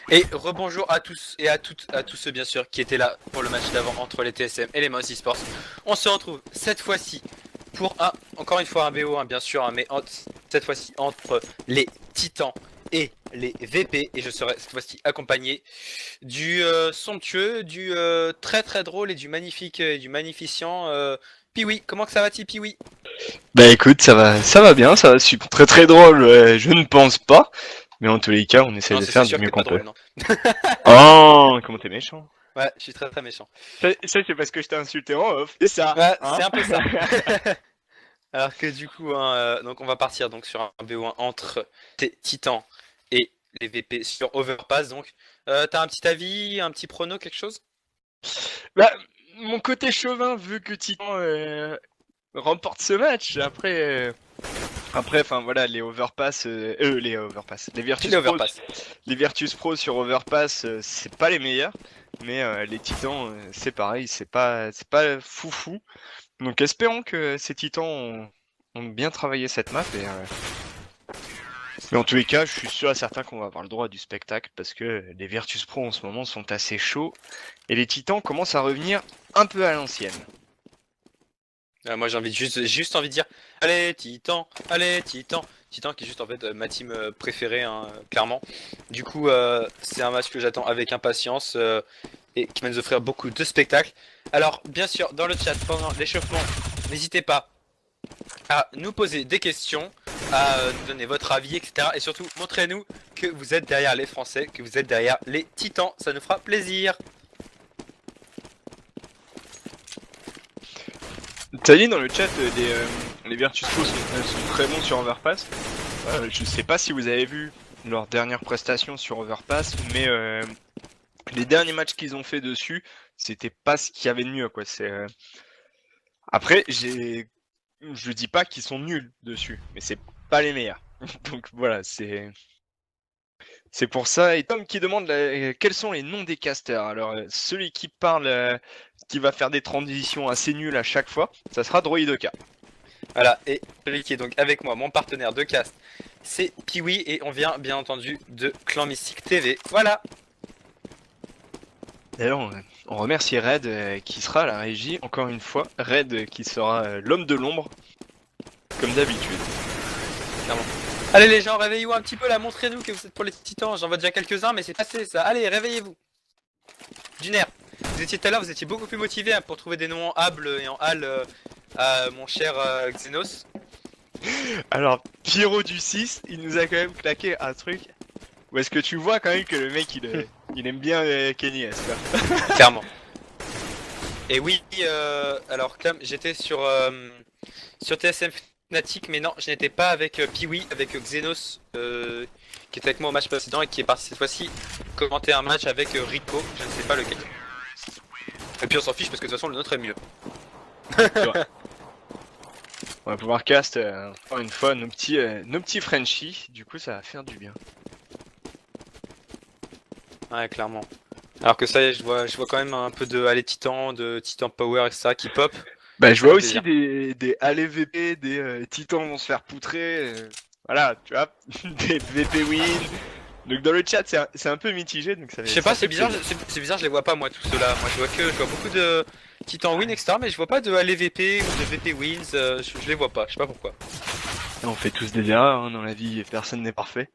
Et rebonjour à tous et à toutes, à tous ceux bien sûr qui étaient là pour le match d'avant entre les TSM et les Mouse Esports. On se retrouve cette fois-ci pour encore une fois un BO, bien sûr, mais cette fois-ci entre les Titans et les VP. Et je serai cette fois-ci accompagné du somptueux, du très très drôle et du magnifique et du magnificent Piwi. Comment que ça va-t-il, Piwi? Bah écoute, ça va bien, ça va super très très drôle, je ne pense pas. Mais en tous les cas, on essaie Non, de c'est faire du sûr que mieux t'es qu'on pas peut. drôle, non. Oh, comment t'es méchant. Ouais, je suis très très méchant. Ça c'est parce que je t'ai insulté en off, c'est ça, Ouais, c'est hein. un peu ça. Alors que du coup, donc on va partir donc sur un BO1 entre tes titans et les VP sur Overpass. Donc, t'as un petit avis, un petit prono, quelque chose? Bah, mon côté chauvin veut que Titan remporte ce match. Après, enfin voilà, les Les Overpass. Les Virtus Pro sur Overpass, c'est pas les meilleurs, mais les Titans, c'est pareil, c'est pas foufou. Donc espérons que ces Titans ont bien travaillé cette map mais en tous les cas, je suis sûr et certain qu'on va avoir le droit du spectacle parce que les Virtus Pro en ce moment sont assez chauds et les Titans commencent à revenir un peu à l'ancienne. Moi j'ai juste envie de dire, allez Titan, allez Titan. Titan qui est juste en fait ma team préférée, hein, clairement. Du coup, c'est un match que j'attends avec impatience et qui va nous offrir beaucoup de spectacles. Alors, bien sûr, dans le chat, pendant l'échauffement, n'hésitez pas à nous poser des questions, à nous donner votre avis, etc. Et surtout, montrez-nous que vous êtes derrière les Français, que vous êtes derrière les Titans. Ça nous fera plaisir. T'as dit dans le chat, les Virtus Pro sont très bons sur Overpass. Je sais pas si vous avez vu leur dernière prestation sur Overpass, mais les derniers matchs qu'ils ont fait dessus, c'était pas ce qu'il y avait de mieux, quoi. Après, je dis pas qu'ils sont nuls dessus, mais c'est pas les meilleurs. Donc voilà, c'est pour ça. Et Tom qui demande quels sont les noms des casters. Alors, celui qui parle, qui va faire des transitions assez nulles à chaque fois, ça sera Droidoka. Voilà, et celui qui est donc avec moi, mon partenaire de cast, c'est Piwi, et on vient bien entendu de Clan Mystique TV. Voilà. D'ailleurs, on remercie Red qui sera à la régie, encore une fois. Red qui sera l'homme de l'ombre, comme d'habitude. Clairement. Allez les gens, réveillez-vous un petit peu là, montrez-nous que vous êtes pour les Titans. J'en vois déjà quelques-uns, mais c'est passé ça. Allez, réveillez-vous. Du nerf. Vous étiez tout à l'heure, vous étiez beaucoup plus motivé hein, pour trouver des noms en Able et en Hal à mon cher Xenos. Alors, Pyro du 6, il nous a quand même claqué un truc. Où est-ce que tu vois quand même que le mec, il aime bien Kenny S, quoi. Clairement. Et oui, alors comme j'étais sur TSM Fnatic, mais non, je n'étais pas avec Piwi, avec Xenos, qui était avec moi au match précédent et qui est parti cette fois-ci commenter un match avec Rico, je ne sais pas lequel. Et puis on s'en fiche parce que de toute façon le nôtre est mieux. On va pouvoir cast encore une fois nos petits Frenchies, du coup ça va faire du bien. Ouais, clairement. Alors que ça y est, je vois quand même un peu de Titan Power, etc. qui pop. Bah je Ça vois fait aussi plaisir. des ALVP, des Titans vont se faire poutrer, voilà, tu vois, des VP win. Donc dans le chat c'est un peu mitigé, donc Je sais ça pas, fait plaisir. c'est bizarre, je les vois pas moi tous ceux-là. Moi je vois beaucoup de Titan Win, etc. Mais je vois pas de LVP ou de VP Wins, je les vois pas, je sais pas pourquoi. On fait tous des erreurs hein, dans la vie, personne n'est parfait.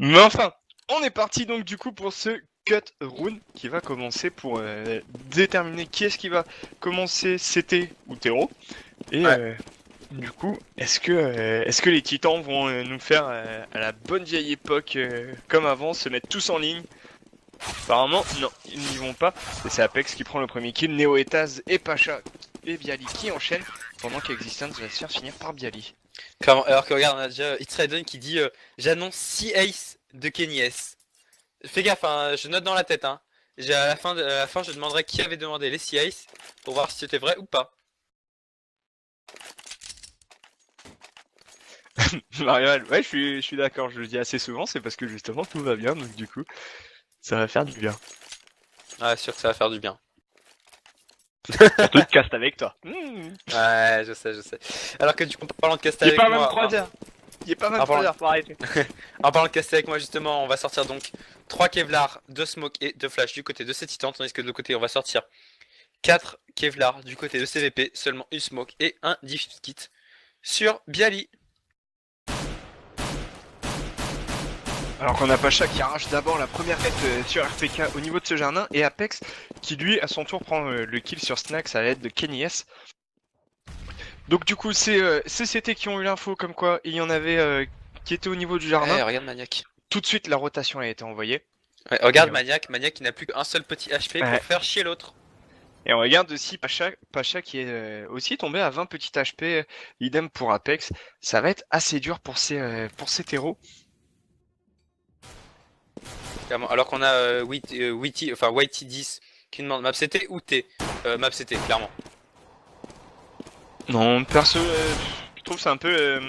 Mais enfin, on est parti donc du coup pour ce cut rune qui va commencer pour déterminer qui est-ce qui va commencer CT ou Tero. Et Ouais. du coup, est-ce que les titans vont nous faire à la bonne vieille époque comme avant, se mettre tous en ligne? Apparemment, non, ils n'y vont pas. Et c'est Apex qui prend le premier kill, Neoetaz et Pacha et Bialy qui enchaînent, pendant qu'Existence va se faire finir par Bialy. Clairement. Alors que regarde, on a déjà It's Raiden qui dit j'annonce 6 ace de Kenny S. Fais gaffe, hein, je note dans la tête. Hein. À la fin, je demanderai qui avait demandé les 6 ace pour voir si c'était vrai ou pas. Marianne, ouais, je suis d'accord, je le dis assez souvent, c'est parce que justement tout va bien, donc du coup, ça va faire du bien. Ouais, sûr que ça va faire du bien. Surtout de cast avec toi. Ouais, je sais, je sais. Alors que du coup, en parlant de cast Qui est avec pas moi, hein, 23h. Il est pas mal Ah, pardon. de faut arrêter. En parlant de caster avec moi justement, on va sortir donc 3 Kevlar, 2 Smoke et 2 Flash du côté de ces titans, tandis que de l'autre côté on va sortir 4 Kevlar du côté de CVP, seulement une Smoke et un Diffuse Kit sur Bialy. Alors qu'on a Pacha qui arrache d'abord la première tête sur RPK au niveau de ce jardin, et Apex qui lui à son tour prend le kill sur Snax à l'aide de Kenny S. Donc du coup c'est CT qui ont eu l'info comme quoi il y en avait qui étaient au niveau du jardin. Ouais, regarde Maniac. Tout de suite la rotation a été envoyée. Ouais, regarde Et Maniac, Maniac qui n'a plus qu'un seul petit HP Ouais. pour faire chier l'autre. Et on regarde aussi Pacha qui est aussi tombé à 20 petits HP, idem pour Apex. Ça va être assez dur pour ces terreaux. Clairement. Alors qu'on a YT10 qui demande map CT ou T. Map CT, clairement. Non, perso, je trouve c'est un peu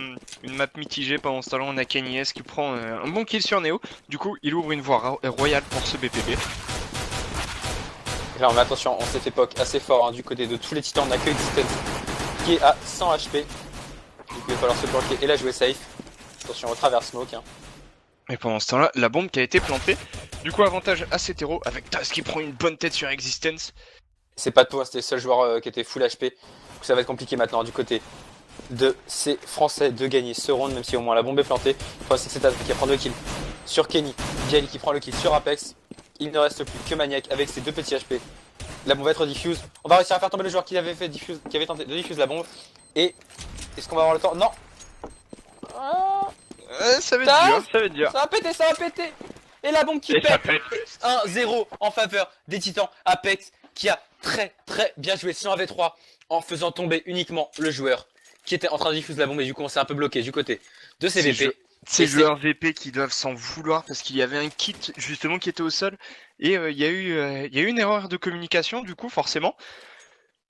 une map mitigée. Pendant ce temps-là, on a Kenny S qui prend un bon kill sur Neo. Du coup, il ouvre une voie royale pour ce BPB. Clairement, mais attention, on s'est fait poke assez fort hein, du côté de tous les titans. On a que Existence qui est à 100 HP. Du coup, il va falloir se planquer et la jouer safe. Attention au travers smoke. Hein. Et pendant ce temps-là, la bombe qui a été plantée. Du coup, avantage à cet héros avec Taz qui prend une bonne tête sur Existence. C'est pas de tout, hein, c'était le seul joueur qui était full HP. Donc ça va être compliqué maintenant du côté de ces Français de gagner ce round, même si au moins la bombe est plantée. Le problème c'est que c'est Taz qui prend 2 kills sur Kenny. Bialy qui prend le kill sur Apex. Il ne reste plus que Maniac avec ses 2 petits HP. La bombe va être diffuse. On va réussir à faire tomber le joueur qui avait tenté de diffuse la bombe. Et est-ce qu'on va avoir le temps? Non. Ça va être dur, ça va être dur. Ça va péter. Et la bombe qui Et ça pète. 1-0 en faveur des titans. Apex qui a très bien joué sur un V3 en faisant tomber uniquement le joueur qui était en train de diffuser la bombe et du coup on s'est un peu bloqué du côté de CVP. Ces joueurs VP qui doivent s'en vouloir parce qu'il y avait un kit justement qui était au sol et il y a eu une erreur de communication du coup forcément.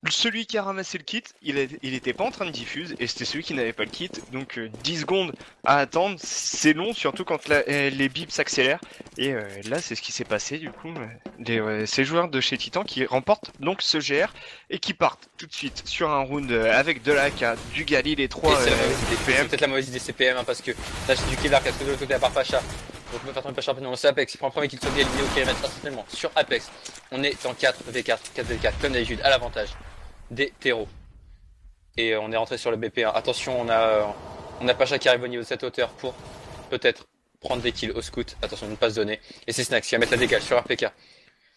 Celui qui a ramassé le kit, il était pas en train de diffuse et c'était celui qui n'avait pas le kit. Donc 10 secondes à attendre, c'est long, surtout quand les bips s'accélèrent. Et là, c'est ce qui s'est passé du coup. Ces joueurs de chez Titan qui remportent donc ce GR et qui partent tout de suite sur un round avec de la AK, du Gali, les 3 c'est peut-être la mauvaise idée CPM hein, parce que là c'est du Kevlar qui a de l'autre côté à part Pacha. Donc on peut faire tomber Pacha rapidement. C'est Apex qui prend le premier kill sur Bialy qui va mettre instantanément sur Apex. On est en 4v4, 4v4 comme d'habitude à l'avantage des terreaux. Et on est rentré sur le BP1. Attention, on a Pacha qui arrive au niveau de cette hauteur pour peut-être prendre des kills au scout. Attention de ne pas se donner. Et c'est Snax qui va mettre la dégage sur RPK.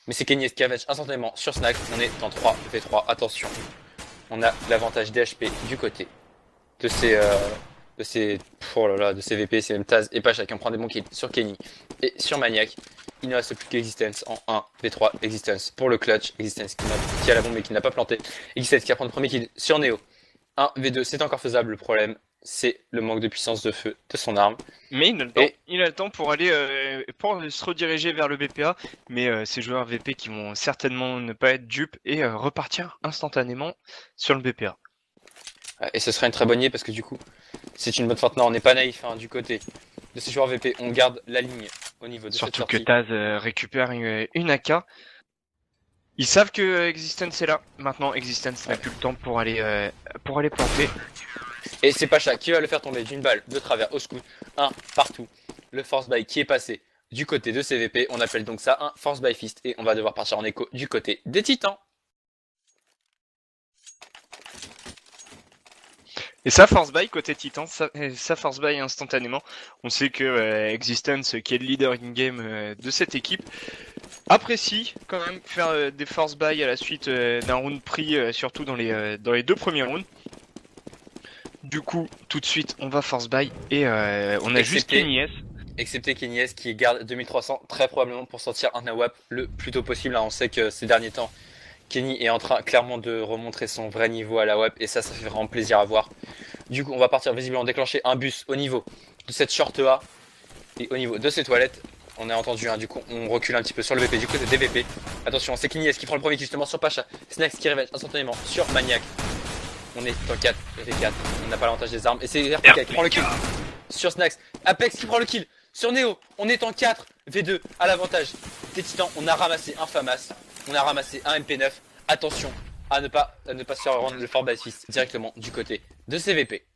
Mais c'est Kenny qui avance instantanément sur Snax. On est en 3v3. Attention. On a l'avantage des HP du côté de ces VP, c'est même Taz et Pacha qui en prend des bons kills sur Kenny et sur Maniac. Il ne reste plus qu'Existence en 1v3. Existence pour le clutch. Existence qui a la bombe mais qui n'a pas planté. Existence qui va prendre le premier kill sur Neo. 1v2, c'est encore faisable. Le problème, c'est le manque de puissance de feu de son arme. Mais il a le temps, il a le temps pour aller pour se rediriger vers le BPA. Mais ces joueurs VP qui vont certainement ne pas être dupes et repartir instantanément sur le BPA. Et ce serait une très bonne idée parce que du coup, c'est une bonne feinte. Non, on n'est pas naïf hein, du côté de ces joueurs VP. On garde la ligne au niveau de surtout cette sortie. que Taz récupère une AK. Ils savent que Existence est là. Maintenant, Existence n'a plus le temps pour aller planter. Et c'est Pacha qui va le faire tomber d'une balle de travers au scout. Un partout. Le force buy qui est passé du côté de CVP. On appelle donc ça un force buy fist. Et on va devoir partir en écho du côté des titans. Et ça force buy côté Titan, ça force buy instantanément. On sait que Existence, qui est le leader in-game de cette équipe, apprécie quand même faire des force buy à la suite d'un round pris, surtout dans les 2 premiers rounds. Du coup, tout de suite, on va force buy et on a juste Kenny S. Excepté Kenny S qui garde 2300 très probablement pour sortir un AWAP le plus tôt possible. On sait que ces derniers temps, Kenny est en train clairement de remontrer son vrai niveau à la WAP et ça fait vraiment plaisir à voir. Du coup, on va partir visiblement déclencher un bus au niveau de cette short A et au niveau de ces toilettes. On a entendu, hein, du coup, on recule un petit peu sur le VP du côté des VP. Attention, c'est Kenny S qui prend le premier justement sur Pacha. Snax qui révèle instantanément sur Maniac. On est en 4v4, on n'a pas l'avantage des armes et c'est RPK qui prend le kill sur Snax. Apex qui prend le kill sur Neo. On est en 4v2 à l'avantage des titans. On a ramassé un FAMAS, on a ramassé un MP9. Attention à ne pas se faire rendre le fort bassiste directement du côté de CVP.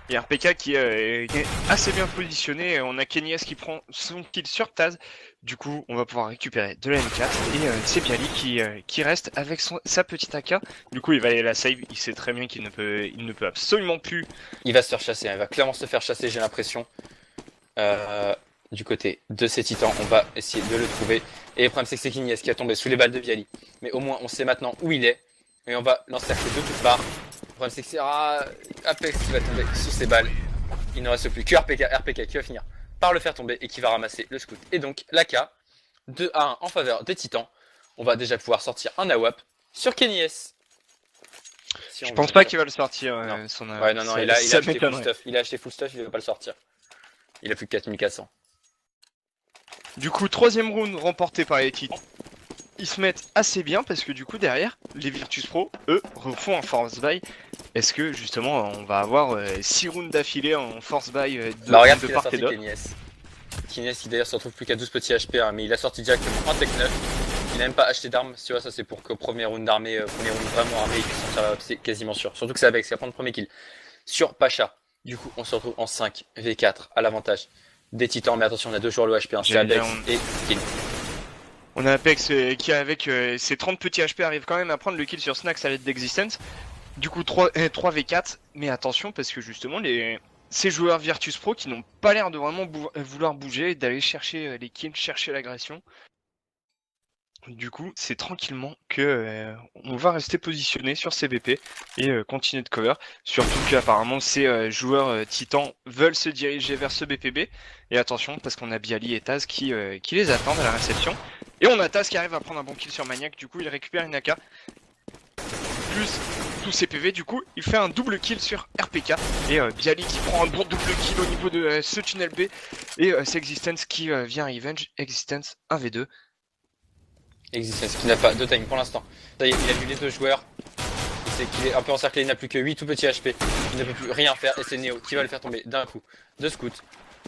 Et RPK qui est assez bien positionné. On a Kenny S qui prend son kill sur Taz. Du coup, on va pouvoir récupérer de la M4. Et c'est Bialy qui reste avec sa petite AK. Du coup, il va aller la save. Il sait très bien qu'il ne peut absolument plus. Il va se faire chasser, hein. Il va clairement se faire chasser, j'ai l'impression. Du côté de ces titans, on va essayer de le trouver. Et le problème, c'est que c'est Kenny S qui a tombé sous les balles de Bialy. Mais au moins, on sait maintenant où il est. Et on va l'encercler de toutes parts. Le problème, c'est que c'est Apex qui va tomber sous ses balles. Il ne reste plus que RPK qui va finir par le faire tomber et qui va ramasser le scout. Et donc, l'AK, 2-1 en faveur des titans. On va déjà pouvoir sortir un AWAP sur Kenny S. Je pense pas qu'il va le sortir. Son ouais, non, il a acheté full stuff. Il a acheté full stuff, il ne va pas le sortir. Il a plus que 4400. Du coup, troisième round remporté par les titans. Ils se mettent assez bien parce que du coup derrière, les Virtus Pro, eux, refont un force buy. Est-ce que justement on va avoir 6 rounds d'affilée en force buy de part et d'autre. Kenny S qui d'ailleurs se retrouve plus qu'à 12 petits HP, hein, mais il a sorti directement un Tech 9. Il n'a même pas acheté d'armes, tu vois, ça c'est pour que premier round d'armée, premier round vraiment armé, il puisse sortir, c'est quasiment sûr. Surtout que c'est Apex qui va prendre le premier kill sur Pacha. Du coup, on se retrouve en 5v4 à l'avantage des titans, mais attention, on a deux joueurs le HP, hein, c'est Apex et Kenny. On a Apex qui avec ses 30 petits HP arrive quand même à prendre le kill sur Snax à l'aide d'Existence. Du coup 3v4, mais attention parce que justement ces joueurs Virtus Pro qui n'ont pas l'air de vraiment vouloir bouger, d'aller chercher les kills, chercher l'agression. Du coup c'est tranquillement que on va rester positionné sur CVP et continuer de cover. Surtout qu'apparemment ces joueurs titans veulent se diriger vers ce BPB. Et attention parce qu'on a Bialy et Taz qui les attendent à la réception. Et on a Taz qui arrive à prendre un bon kill sur Maniac, du coup il récupère une AK. Plus tous ses PV, du coup il fait un double kill sur RPK. Et Bialy qui prend un bon double kill au niveau de ce tunnel B. Et c'est Existence qui vient revenge. Existence 1v2. Existence qui n'a pas de time pour l'instant. Ça y est, il a vu les deux joueurs. Il sait qu'il est un peu encerclé, il n'a plus que 8 tout petits HP. Il ne peut plus rien faire et c'est Neo qui va le faire tomber d'un coup de scout.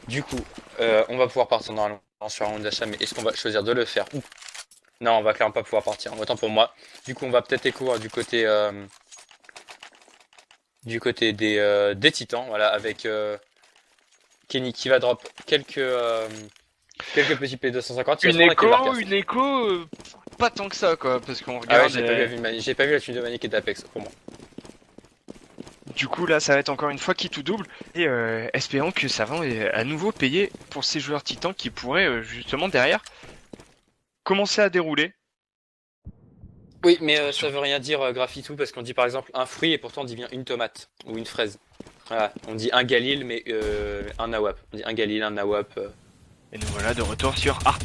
Du coup, on va pouvoir partir normalement sur un round d'achat, mais est-ce qu'on va choisir de le faire ou non, on va clairement pas pouvoir partir, autant pour moi. Du coup, on va peut-être écouter du côté des titans, voilà, avec Kenny qui va drop quelques petits P250. Une écho, pas tant que ça quoi, parce qu'on regarde. Ah ouais, j'ai pas vu la tenue de Maniac et d'Apex pour moi. Du coup là ça va être encore une fois qui tout double et espérons que ça va à nouveau payer pour ces joueurs titans qui pourraient justement derrière commencer à dérouler. Oui mais ça veut rien dire graffitou parce qu'on dit par exemple un fruit et pourtant on dit bien une tomate ou une fraise. Voilà, on dit un Galil mais un Nawap. On dit un Galil, un Nawap. Et nous voilà de retour sur Art.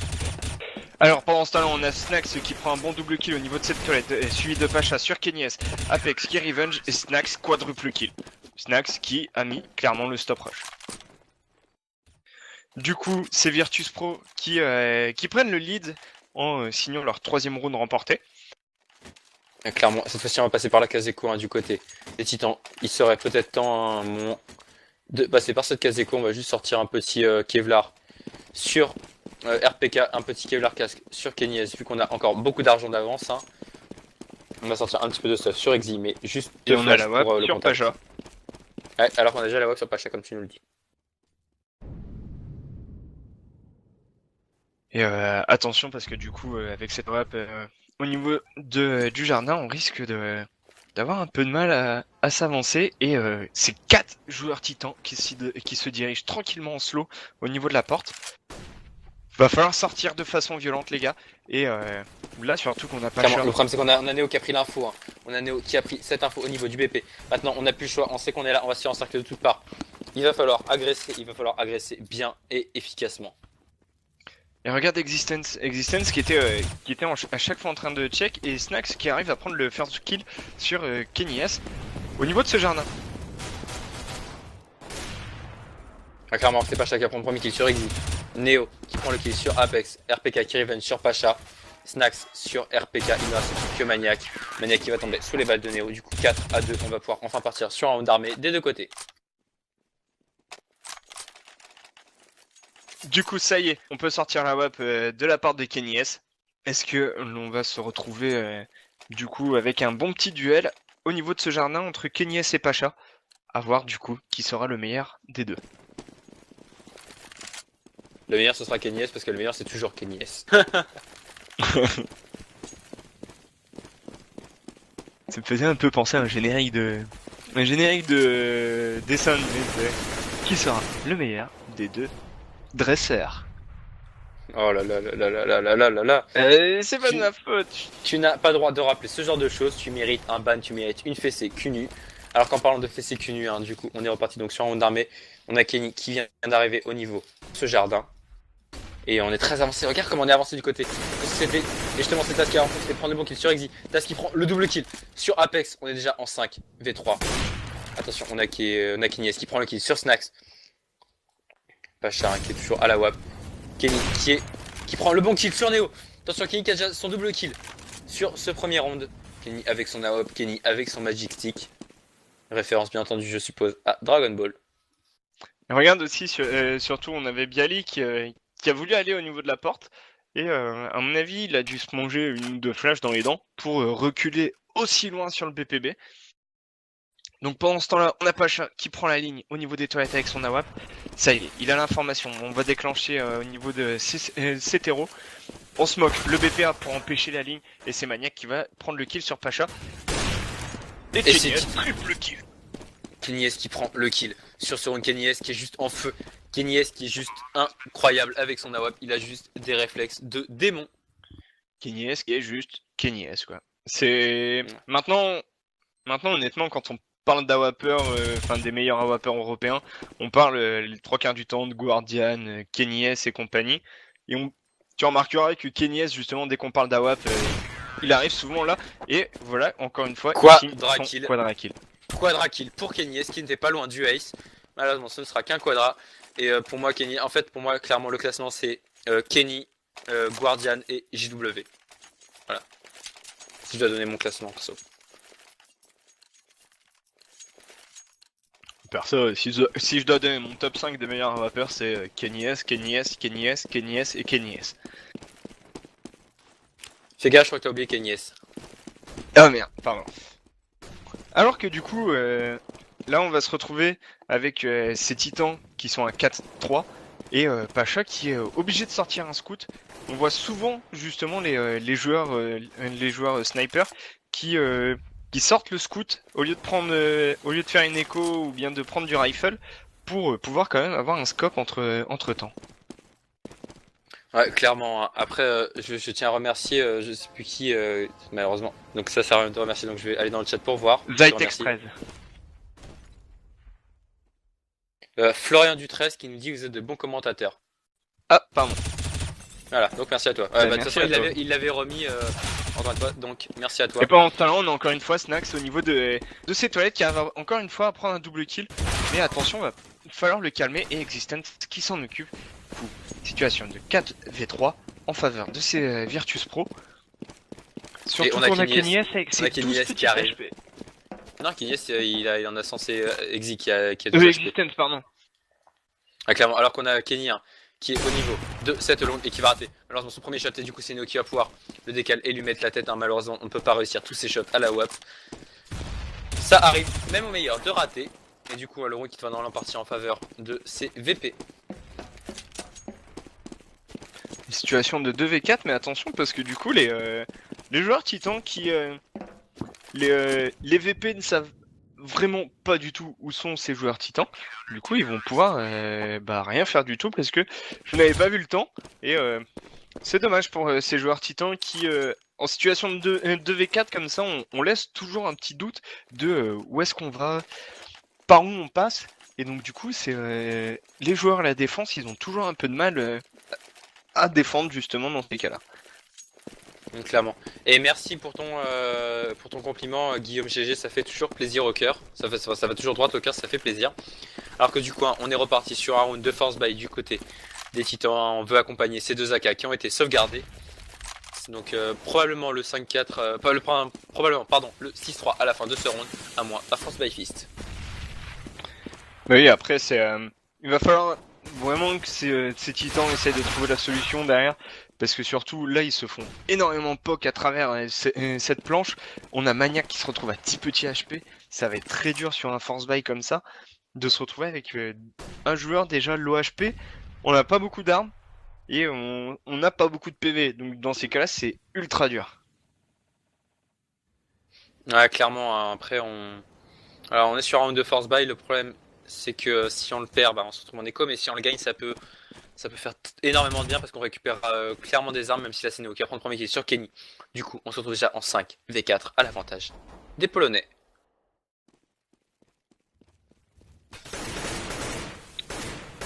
Alors pendant ce temps-là, on a Snax qui prend un bon double kill au niveau de cette toilette, suivi de Pacha sur Kenny S, Apex qui revenge et Snax quadruple kill. Snax qui a mis clairement le stop rush. Du coup, c'est Virtus Pro qui prennent le lead en signant leur troisième round remporté. Clairement, cette fois-ci on va passer par la case écho hein, du côté des titans. Il serait peut-être temps de passer par cette case écho. On va juste sortir un petit Kevlar sur RPK, un petit Kevlar casque sur Kenny S, vu qu'on a encore beaucoup d'argent d'avance. Hein. On va sortir un petit peu de stuff sur Exi, mais juste et on a la WAP sur Pacha. Ouais, alors qu'on a déjà la WAP sur Pacha, comme tu nous le dis. Et attention, parce que du coup, avec cette WAP, au niveau du jardin, on risque d'avoir un peu de mal à s'avancer. Et c'est 4 joueurs titans qui se dirigent tranquillement en slow au niveau de la porte. Va falloir sortir de façon violente les gars. Et là surtout qu'on a pas le choix. Le problème c'est qu'on a Neo qui a pris l'info. Hein. On a Neo qui a pris cette info au niveau du BP. Maintenant on n'a plus le choix, on sait qu'on est là, on va se faire encercler de toutes parts. Il va falloir agresser bien et efficacement. Et regarde Existence qui était à chaque fois en train de check. Et Snax qui arrive à prendre le first kill sur Kenny S au niveau de ce jardin. Ah, clairement c'est Pacha qui prend le premier kill sur Exi. Neo qui prend le kill sur Apex, RPK qui revenge sur Pacha, Snax sur RPK, il ne reste plus que Maniac. Maniac qui va tomber sous les balles de Neo, du coup 4-2, on va pouvoir enfin partir sur un round d'armée des deux côtés. Du coup ça y est, on peut sortir la WAP de la part de Kenny S. Est-ce que l'on va se retrouver du coup avec un bon petit duel au niveau de ce jardin entre Kenny S et Pacha? à voir du coup qui sera le meilleur des deux. Le meilleur ce sera Kenny S parce que le meilleur c'est toujours Kenny S. Ça me faisait un peu penser à un générique de dessin animé. Qui sera le meilleur des deux dresseurs? Oh là là là là là là là là là. C'est pas de ma faute. Tu n'as pas le droit de rappeler ce genre de choses, tu mérites un ban, tu mérites une fessée cul nu. Alors qu'en parlant de fessée cul nu, hein, du coup on est reparti donc sur un round d'armée. On a Kenny qui vient d'arriver au niveau de ce jardin. Et on est très avancé, regarde comment on est avancé du côté. Et justement c'est Tas qui a rencontré prendre le bon kill sur Exy. Tas qui prend le double kill sur Apex, on est déjà en 5 v3. Attention, on a Kenny S qui prend le kill sur Snax. Pacha hein, qui est toujours à la WAP. Kenny qui prend le bon kill sur Neo. Attention, Kenny qui a déjà son double kill sur ce premier round. Kenny avec son AWP, Kenny avec son Magic Stick. Référence bien entendu, je suppose, à Dragon Ball. Regarde aussi, surtout, on avait Bialy qui a voulu aller au niveau de la porte. Et à mon avis, il a dû se manger une ou deux flashs dans les dents pour reculer aussi loin sur le BPB. Donc pendant ce temps-là, on a Pacha qui prend la ligne au niveau des toilettes avec son AWP. Ça y est, il a l'information. On va déclencher au niveau de CTRO. On smoke le BPA pour empêcher la ligne. Et c'est Maniac qui va prendre le kill sur Pacha. Et Kenny S triple kill. Kenny S qui prend le kill sur ce round. Kenny S qui est juste en feu. Kenny S qui est juste incroyable avec son AWP. Il a juste des réflexes de démon. Kenny S qui est juste Kenny S quoi. C'est maintenant honnêtement quand on parle d'AWPers, enfin des meilleurs AWPers européens, on parle les trois quarts du temps de Guardian, Kenny S et compagnie. Et tu remarqueras que Kenny S justement dès qu'on parle d'AWP, il arrive souvent là. Et voilà encore une fois, Quadra-kill. Quadra-kill pour Kenny S qui n'était pas loin du ace. Malheureusement ce ne sera qu'un quadra. Et pour moi Kenny, en fait pour moi clairement le classement c'est Kenny, Guardian et JW. Voilà. Si je dois donner mon classement perso. Perso, si je dois donner mon top 5 des meilleurs rappeurs, c'est Kenny S, Kenny S, Kenny S, Kenny S et Kenny S. Fais gaffe, je crois que t'as oublié Kenny S. Ah merde, pardon. Alors que du coup, là on va se retrouver avec ces titans qui sont à 4-3 et Pacha qui est obligé de sortir un scout. On voit souvent justement les joueurs sniper qui sortent le scout au lieu de faire une écho ou bien de prendre du rifle pour pouvoir quand même avoir un scope entre temps. Ouais, clairement. Après, je tiens à remercier, je sais plus qui, malheureusement. Donc ça sert à rien de remercier, donc je vais aller dans le chat pour voir. Zytex 13. Florian Dutresse qui nous dit que vous êtes de bons commentateurs. Ah, pardon. Voilà, donc merci à toi. De toute façon, il l'avait remis encore une fois, donc merci à toi. Et pendant ce temps-là, on a encore une fois Snax au niveau de ses toilettes qui va encore une fois à prendre un double kill. Mais attention, il va falloir le calmer et Existence qui s'en occupe. Situation de 4v3 en faveur de ces Virtus Pro. Surtout on a Kenny S avec ses 12 petits HP. Non, Kenny S, il en a censé Exi qui a Existence, pardon. Ah, clairement, alors qu'on a Kenny qui est au niveau de cette longue et qui va rater. Malheureusement, son premier shot, et du coup, c'est Neo qui va pouvoir le décaler et lui mettre la tête. Hein. Malheureusement, on ne peut pas réussir tous ces shots à la WAP. Ça arrive, même au meilleur, de rater. Et du coup, le round qui va dans l'empartie en faveur de ces VP. Situation de 2v4, mais attention parce que du coup, les joueurs titans qui. Les VP ne savent vraiment pas du tout où sont ces joueurs titans. Du coup, ils vont pouvoir rien faire du tout parce que je n'avais pas vu le temps. Et c'est dommage pour ces joueurs titans qui, en situation de 2v4 comme ça, on laisse toujours un petit doute de où est-ce qu'on va, par où on passe. Et donc du coup, c'est les joueurs à la défense, ils ont toujours un peu de mal à défendre justement dans ces cas-là. Clairement. Et merci pour ton compliment, Guillaume GG, ça fait toujours plaisir au cœur. Ça va toujours droit au cœur, ça fait plaisir. Alors que du coup, on est reparti sur un round de force buy du côté des titans. On veut accompagner ces deux AK qui ont été sauvegardés. Donc probablement le 5-4, probablement, pardon, le 6-3 à la fin de ce round, à moins à force by fist. Oui, après, il va falloir vraiment que ces titans essayent de trouver la solution derrière. Parce que surtout, là, ils se font énormément poke à travers cette planche. On a Maniac qui se retrouve à 10 petits HP. ça va être très dur sur un force buy comme ça, de se retrouver avec un joueur déjà low HP, on n'a pas beaucoup d'armes, et on n'a pas beaucoup de PV, donc dans ces cas-là, c'est ultra dur. Ouais, clairement, hein, après, alors, on est sur un round de force buy. Le problème, c'est que si on le perd, bah, on se retrouve en écho, mais si on le gagne, ça peut faire énormément de bien parce qu'on récupère clairement des armes, même si la c'est Néo qui va prendre le premier kill sur Kenny. Du coup, on se retrouve déjà en 5v4 à l'avantage des Polonais.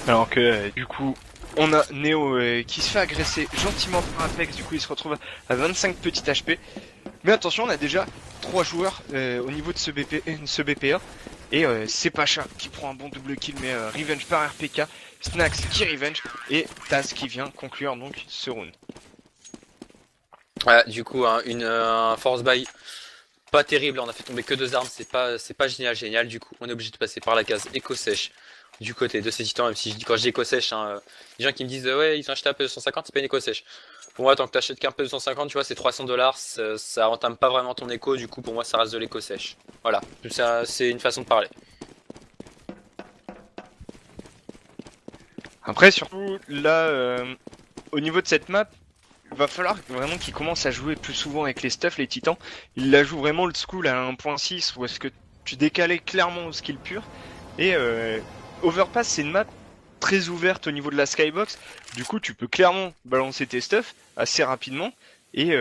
Alors que du coup, on a Neo qui se fait agresser gentiment par Apex, du coup il se retrouve à 25 petits HP. Mais attention, on a déjà 3 joueurs au niveau de ce BPA. Et c'est Pacha qui prend un bon double kill, mais revenge par RPK, Snax qui revenge, et Taz qui vient conclure donc ce round. Du coup, hein, un force buy pas terrible. On a fait tomber que 2 armes, c'est pas génial. Du coup, on est obligé de passer par la case éco-sèche du côté de ces titans. Même si quand je dis éco-sèche, hein, les gens qui me disent ouais, ils ont acheté un peu de 150, c'est pas une éco-sèche. Pour moi, tant que t'achètes qu'un peu de 150, tu vois, c'est $300, ça entame pas vraiment ton écho. Du coup, pour moi, ça reste de l'éco-sèche. Voilà, c'est une façon de parler. Après, surtout là, au niveau de cette map, il va falloir vraiment qu'ils commencent à jouer plus souvent avec les stuffs, les titans. Ils la jouent vraiment le school à 1.6 où est-ce que tu décalais clairement au skill pur. Et Overpass, c'est une map très ouverte au niveau de la skybox. Du coup, tu peux clairement balancer tes stuffs assez rapidement. Et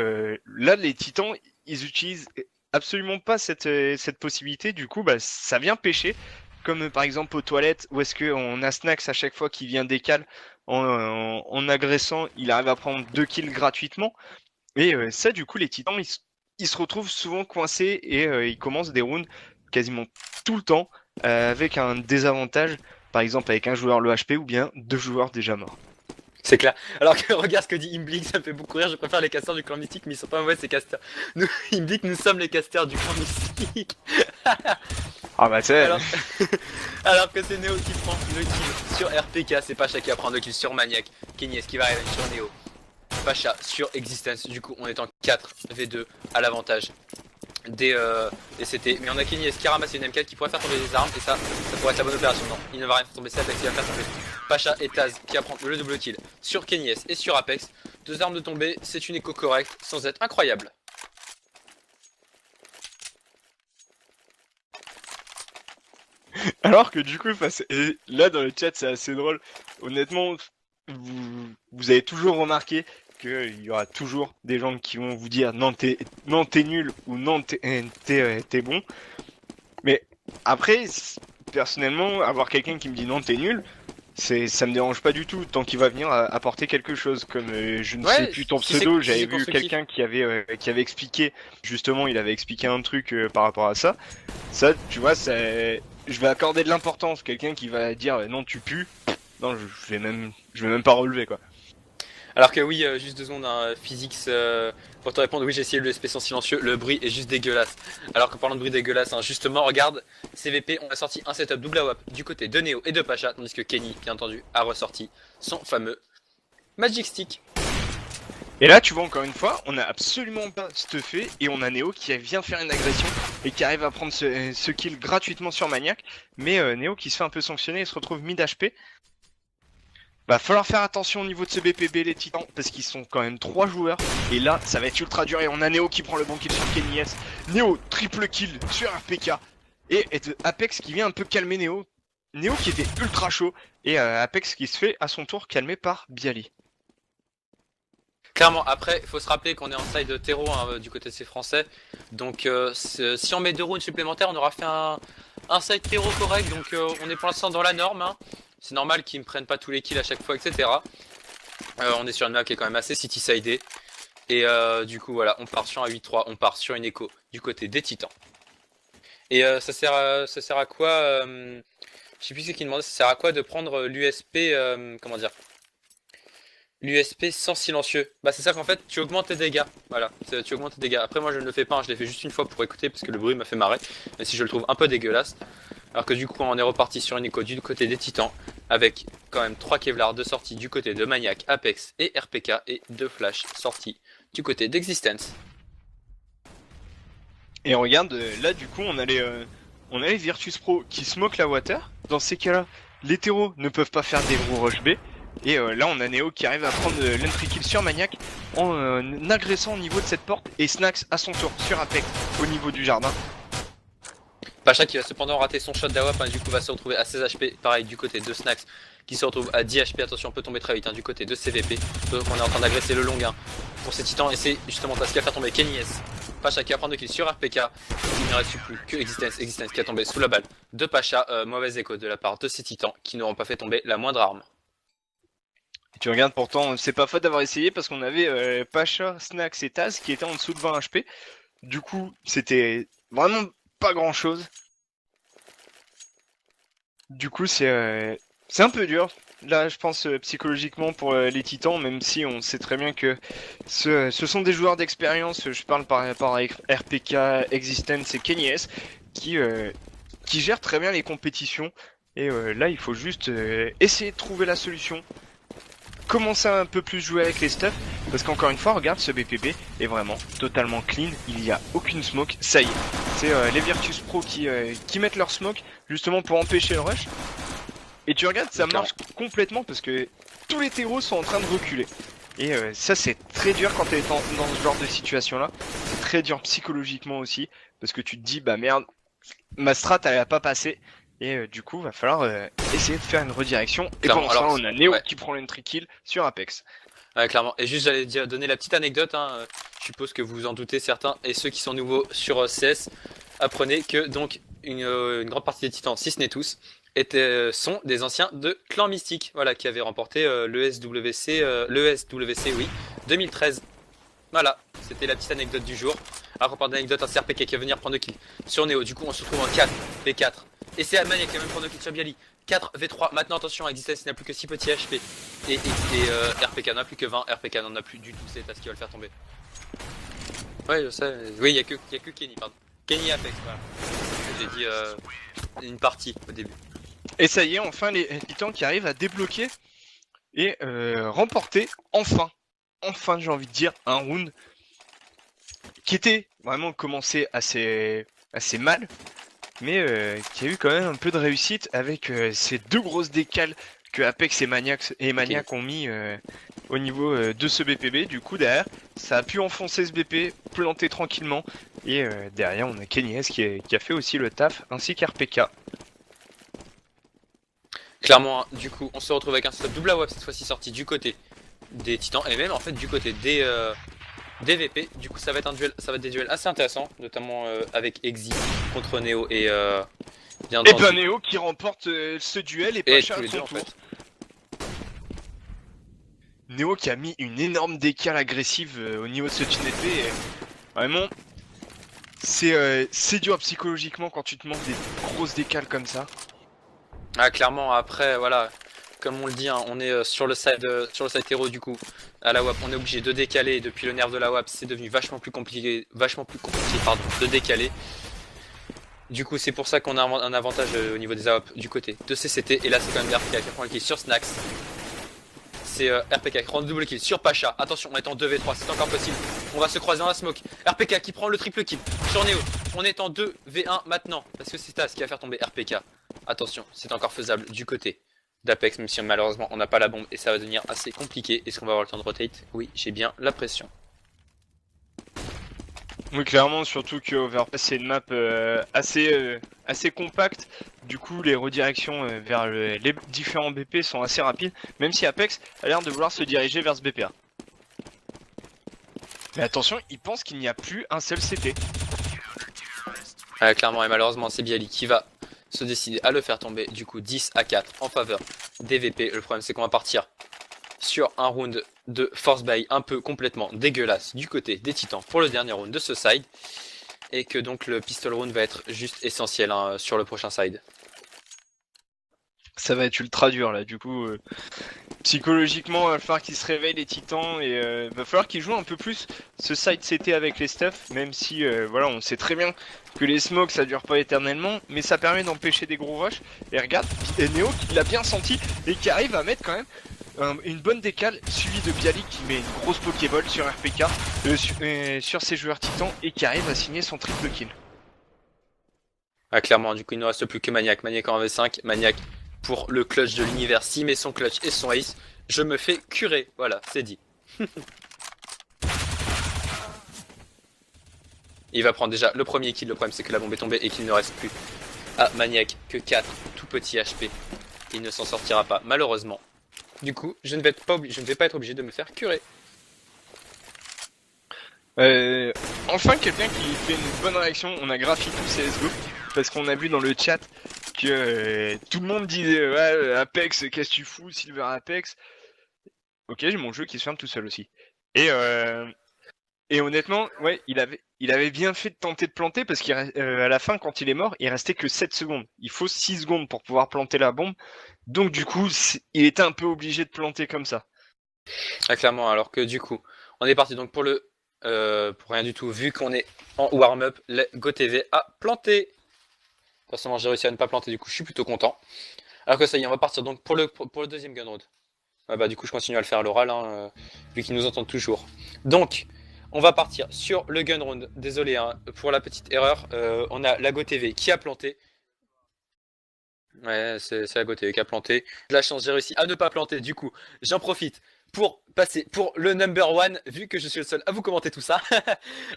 là, les titans, ils utilisent absolument pas cette possibilité. Du coup, bah, ça vient pêcher. Comme par exemple aux toilettes, où est-ce qu'on a Snax à chaque fois qu'il vient décal en agressant, il arrive à prendre 2 kills gratuitement. Et ça, du coup, les titans, ils se retrouvent souvent coincés et ils commencent des rounds quasiment tout le temps avec un désavantage, par exemple avec un joueur le HP ou bien 2 joueurs déjà morts. C'est clair. Alors que regarde ce que dit Imblick, ça me fait beaucoup rire. Je préfère les casters du clan mystique, mais ils sont pas mauvais ces casters. Nous, Imblick, nous sommes les casters du clan mystique. Ah bah c'est... Alors, alors que c'est Neo qui prend le kill sur RPK, c'est Pacha qui va prendre le kill sur Maniac. Kenny, est-ce qu'il va arriver sur Neo? Pacha sur Existence. Du coup, on est en 4v2 à l'avantage des CT. Mais on a Kenny qui a ramassé une M4 qui pourrait faire tomber des armes. Et ça pourrait être la bonne opération. Non, il ne va rien faire tomber. C'est Apex qui va faire tomber Pacha et Taz qui va prendre le double kill sur Kenny et sur Apex. 2 armes de tomber, c'est une écho correcte sans être incroyable. Alors que du coup, et là dans le chat c'est assez drôle. Honnêtement, vous avez toujours remarqué qu'il y aura toujours des gens qui vont vous dire non t'es nul ou non t'es bon. Mais après, personnellement, avoir quelqu'un qui me dit non t'es nul, ça me dérange pas du tout tant qu'il va venir apporter quelque chose. Comme je ne sais plus ton si pseudo, si j'avais c'est vu constructif. quelqu'un qui avait expliqué justement, il avait expliqué un truc par rapport à ça. Ça, tu vois, je vais accorder de l'importance. Quelqu'un qui va dire non tu pues, non je vais même pas relever quoi. Alors que oui, juste 2 secondes, hein, Physics, pour te répondre, oui j'ai essayé le SP sans silencieux, le bruit est juste dégueulasse. Alors que parlant de bruit dégueulasse, hein, justement, regarde, CVP, on a sorti un setup double AWP du côté de Neo et de Pacha, tandis que Kenny, bien entendu, a ressorti son fameux Magic Stick. Et là, tu vois, encore une fois, on a absolument pas stuffé et on a Neo qui vient faire une agression et qui arrive à prendre ce kill gratuitement sur Maniac. Mais Neo qui se fait un peu sanctionner et se retrouve mid HP. Va falloir faire attention au niveau de ce BPB les titans parce qu'ils sont quand même 3 joueurs et là ça va être ultra dur et on a Neo qui prend le bon kill sur Kenny S. Neo triple kill sur RPK et Apex qui vient un peu calmer Neo. Neo qui était ultra chaud et Apex qui se fait à son tour calmer par Bialy. Clairement, après, il faut se rappeler qu'on est en side terreau hein, du côté de ces Français. Donc si on met 2 rounds supplémentaires, on aura fait un side terreau correct. Donc on est pour l'instant dans la norme. Hein. C'est normal qu'ils ne prennent pas tous les kills à chaque fois, etc. On est sur une map qui est quand même assez city-sidée. Et du coup, voilà, on part sur un 8-3, on part sur une écho du côté des titans. Et ça sert à quoi je sais plus c'est qui demandait, ça sert à quoi de prendre l'USP, comment dire, l'USP sans silencieux. Bah c'est ça qu'en fait tu augmentes tes dégâts. Voilà, tu augmentes tes dégâts. Après moi je ne le fais pas, hein, je l'ai fait juste une fois pour écouter parce que le bruit m'a fait marrer. Mais si je le trouve un peu dégueulasse. Alors que du coup on est reparti sur une écho du côté des titans. Avec quand même 3 Kevlar de sortie du côté de Maniac, Apex et RPK. Et 2 Flash sorties du côté d'Existence. Et regarde, là du coup on a les Virtus Pro qui smoke la water. Dans ces cas-là, les terreaux ne peuvent pas faire des gros rush B. Et là, on a Neo qui arrive à prendre l'entry kill sur Maniac en agressant au niveau de cette porte. Et Snax à son tour sur Apex au niveau du jardin. Pacha qui va cependant rater son shot d'AWP, hein, du coup va se retrouver à 16 HP, pareil du côté de Snax qui se retrouve à 10 HP, attention on peut tomber très vite hein, du côté de CVP, donc on est en train d'agresser le long hein, pour ces titans et c'est justement ce qui va faire tomber Kenny S. Pacha qui va prendre 2 kills sur RPK, il ne reste plus que Existence qui a tombé sous la balle de Pacha, mauvais écho de la part de ces titans qui n'auront pas fait tomber la moindre arme. Et tu regardes pourtant, c'est pas faute d'avoir essayé parce qu'on avait Pacha, Snax et Taz qui étaient en dessous de 20 HP, du coup c'était vraiment pas grand chose. Du coup c'est un peu dur. Là je pense psychologiquement pour les titans, même si on sait très bien que ce sont des joueurs d'expérience. Je parle par rapport à RPK, Existence et Kenny S qui gèrent très bien les compétitions. Et là il faut juste essayer de trouver la solution. Commencer à un peu plus jouer avec les stuffs, parce qu'encore une fois, regarde ce BPB est vraiment totalement clean, il n'y a aucune smoke, ça y est, c'est les Virtus Pro qui mettent leur smoke justement pour empêcher le rush, et tu regardes ça marche complètement parce que tous les terreaux sont en train de reculer, et ça c'est très dur quand t'es dans ce genre de situation là, c'est très dur psychologiquement aussi, parce que tu te dis bah merde, ma strat elle a pas passé. Et du coup, va falloir essayer de faire une redirection. Et Clairement, pendant ça, on a Neo qui prend l'entry kill sur Apex. Ouais, clairement. Et juste, j'allais donner la petite anecdote. Hein. Je suppose que vous en doutez certains. Et ceux qui sont nouveaux sur CS, apprenez que donc une grande partie des titans, si ce n'est tous, sont des anciens de Clan Mystique. Voilà, qui avaient remporté le SWC, oui, 2013. Voilà, c'était la petite anecdote du jour. À propos d'anecdote, un CRPK qui va venir prendre 2 kills sur Neo. Du coup, on se retrouve en 4 V4. Et c'est Almania qui va même prendre 2 kills sur Bialy. 4 V3. Maintenant, attention, Existence n'a plus que 6 petits HP. Et RPK n'en a plus que 20. RPK n'en a plus du tout. C'est ce qui va le faire tomber. Ouais, je sais. Oui, il y a que Kenny, pardon. Kenny Apex, voilà. J'ai dit une partie au début. Et ça y est, enfin, les titans qui arrivent à débloquer et remporter enfin, j'ai envie de dire, un round qui était vraiment commencé assez mal, mais qui a eu quand même un peu de réussite avec ces 2 grosses décales que Apex et Maniac ont mis au niveau de ce BPB. Du coup derrière, ça a pu enfoncer ce BP, planter tranquillement, et derrière on a Kenny S qui a fait aussi le taf, ainsi qu'RPK. Clairement, hein, du coup, on se retrouve avec un setup double AWP cette fois-ci sorti du côté des titans et même en fait du côté des VP. Du coup, ça va être des duels assez intéressants, notamment avec Exi contre Neo et bien entendu. Et ben Neo qui remporte ce duel et Pacha à son tour. En fait. Neo qui a mis une énorme décale agressive au niveau de ce TNP. Et vraiment, c'est dur psychologiquement quand tu te manques des grosses décales comme ça. Ah, clairement, après, voilà, comme on le dit, hein, on est sur le side hero du coup. À la WAP, on est obligé de décaler. Depuis le nerf de la WAP, c'est devenu vachement plus compliqué de décaler. Du coup, c'est pour ça qu'on a un avantage au niveau des AWP du côté de CCT. Et là, c'est quand même RPK qui prend le kill sur Snax. C'est RPK qui prend le double kill sur Pacha. Attention, on est en 2v3, c'est encore possible. On va se croiser dans la smoke. RPK qui prend le triple kill sur Neo. On est en 2v1 maintenant, parce que c'est Taz qui va faire tomber RPK. Attention, c'est encore faisable du côté d'Apex, même si malheureusement on n'a pas la bombe et ça va devenir assez compliqué. Est-ce qu'on va avoir le temps de rotate? Oui, j'ai bien la pression. Oui, clairement, surtout que Overpass c'est une map assez compacte. Du coup, les redirections vers les différents BP sont assez rapides, même si Apex a l'air de vouloir se diriger vers ce BPA. Mais attention, il pense qu'il n'y a plus un seul CT. Clairement, et malheureusement, c'est Bialy qui va se décider à le faire tomber. Du coup, 10-4 en faveur des VP. Le problème, c'est qu'on va partir sur un round de force buy un peu complètement dégueulasse du côté des titans pour le dernier round de ce side. Et que donc le pistol round va être juste essentiel hein, sur le prochain side. Ça va être ultra dur là, du coup psychologiquement il va falloir qu'ils se réveillent les titans et va falloir qu'ils jouent un peu plus ce side CT avec les stuffs, même si voilà, on sait très bien que les smokes ça dure pas éternellement, mais ça permet d'empêcher des gros rushs. Et regarde, et Neo qui l'a bien senti et qui arrive à mettre quand même une bonne décale, suivi de Bialy qui met une grosse pokéball sur RPK sur ses joueurs titans et qui arrive à signer son triple kill. Ah, clairement, du coup, il ne reste plus que Maniac. Maniac en V5. Maniac pour le clutch de l'univers. S'il met son clutch et son ace, je me fais curer. Voilà, c'est dit. Il va prendre déjà le premier kill. Le problème, c'est que la bombe est tombée et qu'il ne reste plus à Maniac que 4 tout petits HP. Il ne s'en sortira pas, malheureusement. Du coup, je ne vais pas être obligé de me faire curer. Enfin quelqu'un qui fait une bonne réaction, on a Graphitou CSGO, parce qu'on a vu dans le chat que tout le monde disait ouais Apex qu'est-ce que tu fous, Silver Apex. Ok, j'ai mon jeu qui se ferme tout seul aussi. Et honnêtement, ouais, il avait bien fait de tenter de planter parce qu'à la fin quand il est mort, il restait que 7 secondes. Il faut 6 secondes pour pouvoir planter la bombe. Donc du coup, il était un peu obligé de planter comme ça. Ah, clairement, alors que du coup, on est parti donc pour rien du tout, vu qu'on est en warm-up, le GoTV a planté. Personnellement, j'ai réussi à ne pas planter, du coup, je suis plutôt content. Alors que ça y est, on va partir donc pour le deuxième gun road. Ah bah, du coup, je continue à le faire à l'oral, hein, vu qu'ils nous entendent toujours. Donc, on va partir sur le gun round. Désolé hein, pour la petite erreur. On a la GoTV qui a planté. Ouais, c'est la GoTV qui a planté. De la chance, j'ai réussi à ne pas planter. Du coup, j'en profite pour passer pour le number one, vu que je suis le seul à vous commenter tout ça.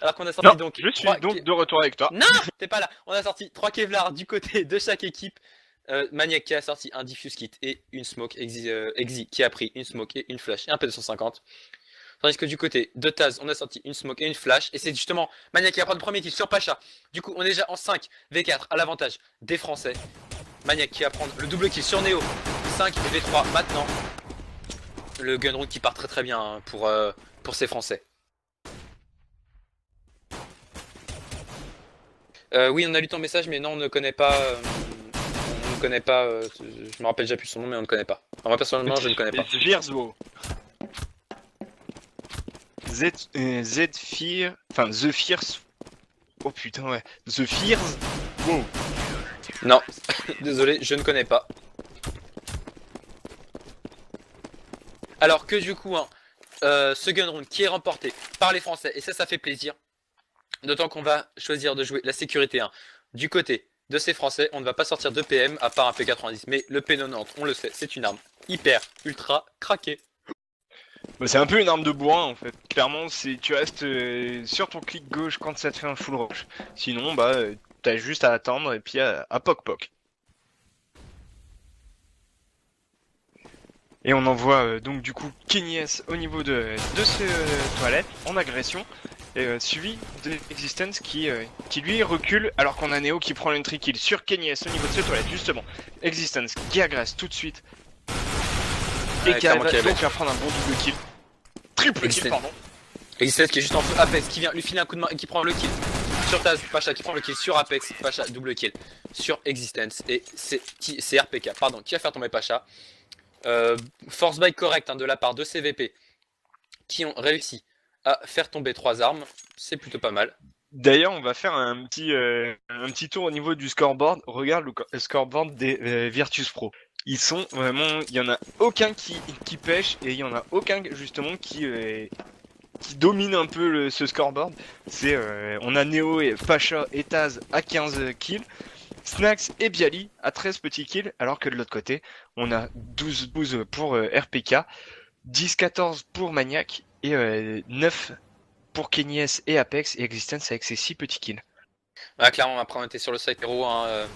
Alors qu'on a sorti Non, donc. je suis donc de retour avec toi. Non, t'es pas là. On a sorti 3 Kevlar du côté de chaque équipe. Maniac qui a sorti un diffuse kit et une smoke. Exi qui a pris une smoke et une flash et un P250. Tandis que du côté de Taz, on a sorti une smoke et une flash. Et c'est justement Maniac qui va prendre le premier kill sur Pacha. Du coup, on est déjà en 5 V4 à l'avantage des Français. Maniac qui va prendre le double kill sur Neo. 5 et V3 maintenant. Le gun round qui part très très bien hein, pour ces Français. Oui, on a lu ton message, mais non, on ne connaît pas. On ne connaît pas. Je me rappelle déjà plus son nom, mais on ne connaît pas. Enfin, moi personnellement, je ne connais pas. Zvirzwo. Z Fear. Enfin, The Fierce. Oh putain, ouais. The Fears. Wow. Non, désolé, je ne connais pas. Alors que du coup, hein, ce gun round qui est remporté par les Français, et ça fait plaisir. D'autant qu'on va choisir de jouer la sécurité 1 du côté de ces Français. On ne va pas sortir de PM à part un P90, mais le P90, on le sait, c'est une arme hyper, ultra craquée. Bah, c'est un peu une arme de bourrin en fait. Clairement, tu restes sur ton clic gauche quand ça te fait un full rush. Sinon, bah, t'as juste à attendre et puis à poc poc. Et on envoie donc du coup Kenyes au niveau de ce toilette en agression. Suivi de Existence qui lui recule alors qu'on a Neo qui prend l'entry kill sur Kenyes au niveau de ce toilette justement. Existence qui agresse tout de suite. Et qui va donc faire prendre un bon double kill. Triple kill, pardon. Existence qui est juste en feu. Apex qui vient lui filer un coup de main et qui prend le kill. Sur Taz, Pacha qui prend le kill sur Apex. Pacha double kill sur Existence. Et c'est RPK, pardon, qui va faire tomber Pacha. Force buy correct hein, de la part de CVP qui ont réussi à faire tomber 3 armes. C'est plutôt pas mal. D'ailleurs, on va faire un petit tour au niveau du scoreboard. Regarde le scoreboard des Virtus Pro. Ils sont vraiment, il y en a aucun qui pêche et il y en a aucun justement qui domine un peu ce scoreboard. On a Neo et Pacha et Taz à 15 kills, Snax et Bialy à 13 petits kills, alors que de l'autre côté, on a 12 pour RPK, 10-14 pour Maniac et 9 pour Kenyes et Apex et Existence avec ses 6 petits kills. Ah, clairement, après on était sur le site héros. Hein,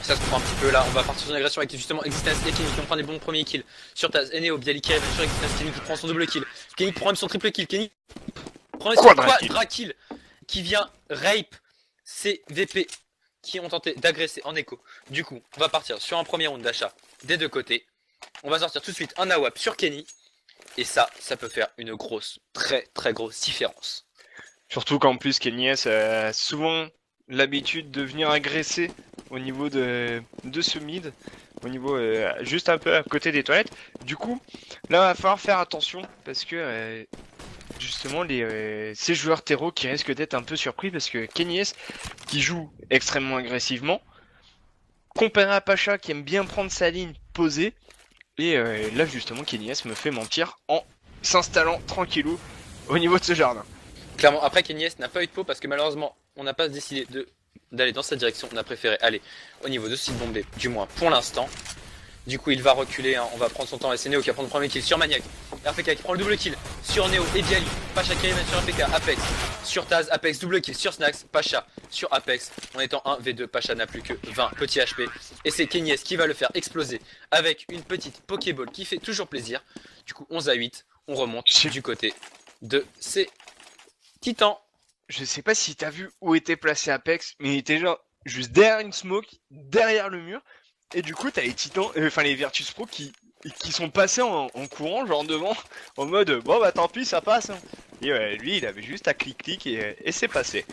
ça se prend un petit peu là, on va partir sur une agression avec justement Existence et Kenny qui vont prendre des bons premiers kills sur Taz et Neo, Bialy qui arrive sur Existence, Kenny qui prend son double kill, Kenny qui prend même son triple kill, Kenny prend son quadra kill qui vient rape CVP qui ont tenté d'agresser en écho. Du coup, on va partir sur un premier round d'achat des deux côtés. On va sortir tout de suite un AWAP sur Kenny et ça peut faire une grosse, très grosse différence. Surtout qu'en plus Kenny a souvent l'habitude de venir agresser au niveau de ce mid, au niveau juste un peu à côté des toilettes. Du coup, là, il va falloir faire attention parce que justement, ces joueurs terreau qui risquent d'être un peu surpris parce que Kenyes qui joue extrêmement agressivement, comparé à Pacha qui aime bien prendre sa ligne posée, et là justement Kenyes me fait mentir en s'installant tranquillou au niveau de ce jardin. Clairement, après Kenyes n'a pas eu de peau parce que malheureusement on n'a pas décidé de d'aller dans cette direction, on a préféré aller au niveau de site bombé, du moins pour l'instant. Du coup, il va reculer, hein. On va prendre son temps et c'est Neo qui va prendre le premier kill sur Maniac. RPK qui prend le double kill sur Neo et Diali. Pacha qui arrive sur RPK, Apex sur Taz, Apex double kill sur Snax, Pacha sur Apex. En étant 1v2, Pacha n'a plus que 20 petits HP. Et c'est Kenyes qui va le faire exploser avec une petite Pokéball qui fait toujours plaisir. Du coup, 11-8, on remonte du côté de ces titans. Je sais pas si t'as vu où était placé Apex, mais il était genre juste derrière une smoke, derrière le mur. Et du coup, t'as les titans, enfin les Virtus Pro qui sont passés en courant, genre devant, en mode bon bah tant pis, ça passe. Hein. Et lui, il avait juste à clic et c'est passé.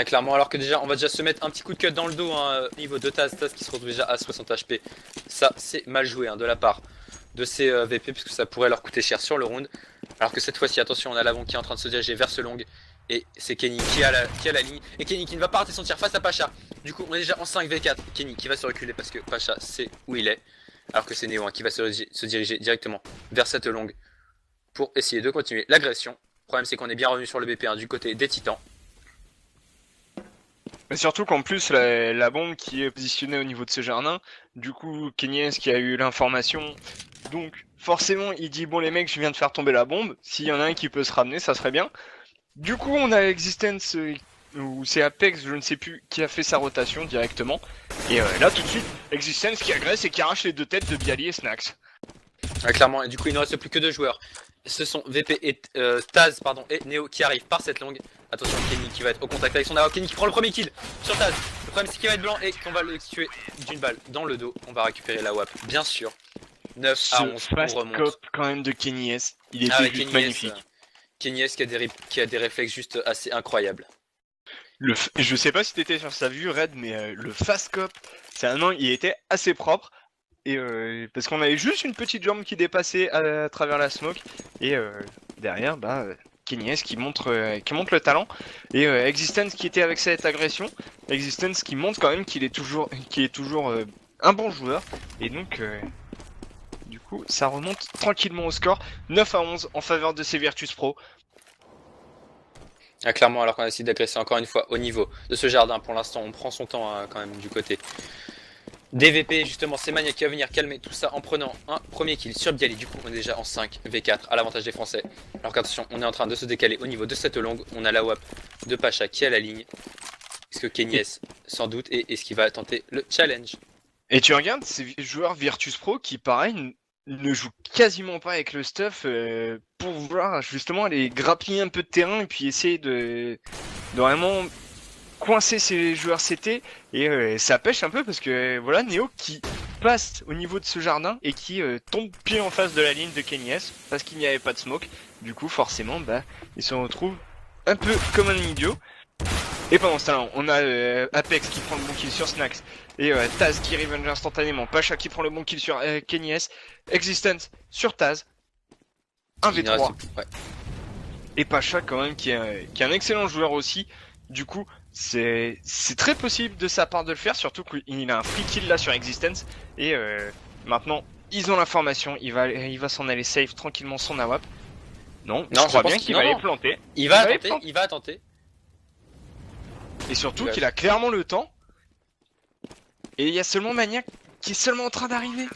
Clairement, alors que déjà, on va déjà se mettre un petit coup de cut dans le dos hein, au niveau de Taz. Taz qui se retrouve déjà à 60 HP. Ça, c'est mal joué hein, de la part de ces VP, puisque ça pourrait leur coûter cher sur le round. Alors que cette fois-ci, attention, on a l'avant qui est en train de se diriger vers ce long. Et c'est Kenny qui a la ligne. Et Kenny qui ne va pas rater son tir face à Pacha. Du coup, on est déjà en 5v4. Kenny qui va se reculer parce que Pacha sait où il est. Alors que c'est Neo hein, qui va se diriger directement vers cette longue pour essayer de continuer l'agression. Le problème, c'est qu'on est bien revenu sur le BP1 du côté des titans. Mais surtout qu'en plus, la bombe qui est positionnée au niveau de ce jardin, du coup, Kenyes qui a eu l'information. Donc, forcément, il dit bon, les mecs, je viens de faire tomber la bombe. S'il y en a un qui peut se ramener, ça serait bien. Du coup, on a Existence, ou c'est Apex, je ne sais plus, qui a fait sa rotation directement. Et là, tout de suite, Existence qui agresse et qui arrache les deux têtes de Bialy et Snax. Clairement, et du coup, il ne reste plus que 2 joueurs. Ce sont VP et Taz et Neo qui arrivent par cette longue. Attention, Kenny qui va être au contact avec son AWP. Kenny qui prend le premier kill sur Taz. Le problème, c'est qu'il va être blanc et qu'on va le tuer d'une balle dans le dos. On va récupérer l'AWP, bien sûr. 9 à 11, on remonte. Cop quand même de Kenny S. Il était juste Kenny magnifique. Kenny S qui a des réflexes juste assez incroyables. Je sais pas si t'étais sur sa vue, Red, mais le fast cop, c'est un nom, il était assez propre. Et parce qu'on avait juste une petite jambe qui dépassait à travers la smoke. Et derrière, bah, Kenny S qui montre le talent. Et Existence qui était avec cette agression. Existence qui montre quand même qu'il est toujours un bon joueur. Et donc, du coup, ça remonte tranquillement au score. 9 à 11 en faveur de ces Virtus Pro. Clairement, alors qu'on a essayé d'agresser encore une fois au niveau de ce jardin. Pour l'instant, on prend son temps quand même du côté DVP. Justement, c'est Mania qui va venir calmer tout ça en prenant un premier kill sur Bialy. Du coup, on est déjà en 5v4 à l'avantage des Français. Alors qu'attention, on est en train de se décaler au niveau de cette longue. On a la WAP de Pacha qui est à la ligne. Est-ce que Kenyes, sans doute, et est-ce qu'il va tenter le challenge? Et tu regardes ces joueurs Virtus Pro qui, pareil, ne jouent quasiment pas avec le stuff pour vouloir justement aller grappiller un peu de terrain et puis essayer de vraiment coincer ces joueurs CT. Et ça pêche un peu parce que voilà, Neo qui passe au niveau de ce jardin et qui tombe pied en face de la ligne de Kenyes parce qu'il n'y avait pas de smoke. Du coup, forcément, bah, il se retrouve un peu comme un idiot. Et pendant ce temps-là, on a Apex qui prend le bon kill sur Snax. Et Taz qui revenge instantanément. Pacha qui prend le bon kill sur Kenyes. Existence sur Taz. 1v3. Ouais. Et Pacha quand même qui est un excellent joueur aussi. Du coup, c'est très possible de sa part de le faire. Surtout qu'il a un free kill là sur Existence. Et maintenant, ils ont l'information. Il va s'en aller save tranquillement son AWP. Non, je crois bien qu'il va aller planter. Il va tenter. Et surtout qu'il a clairement le temps. Et il y a seulement Maniac qui est seulement en train d'arriver.